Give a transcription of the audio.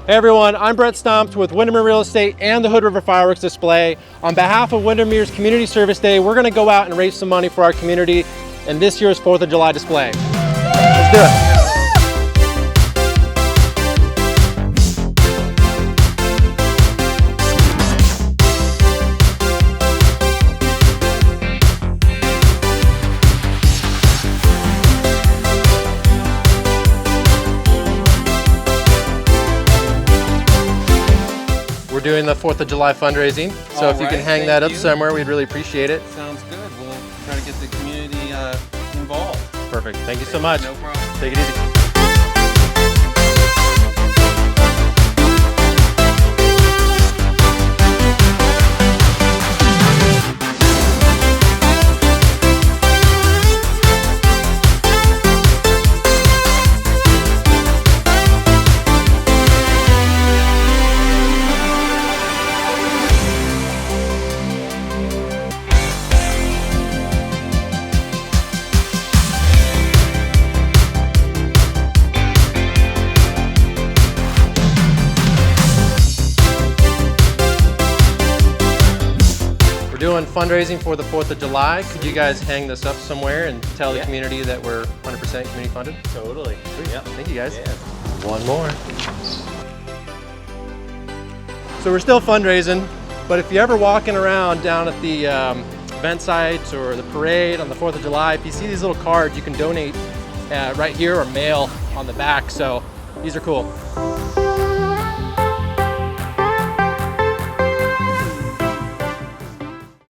Hey everyone, I'm Brett Stumpt with Windermere Real Estate and the Hood River Fireworks Display. On behalf of Windermere's Community Service Day, we're going to go out and raise some money for our community in this year's 4th of July display. Let's do it. We're doing the 4th of July fundraising, so if you can hang that up somewhere, we'd really appreciate it. Sounds good. We'll try to get the community involved. Perfect. Thank you so much. No problem. Take it easy. Doing fundraising for the 4th of July. Could you guys hang this up somewhere and tell the community that we're 100% community funded? Totally. Yep. Thank you guys. Yeah. One more. So we're still fundraising, but if you're ever walking around down at the event sites or the parade on the 4th of July, if you see these little cards, you can donate right here or mail on the back. So these are cool.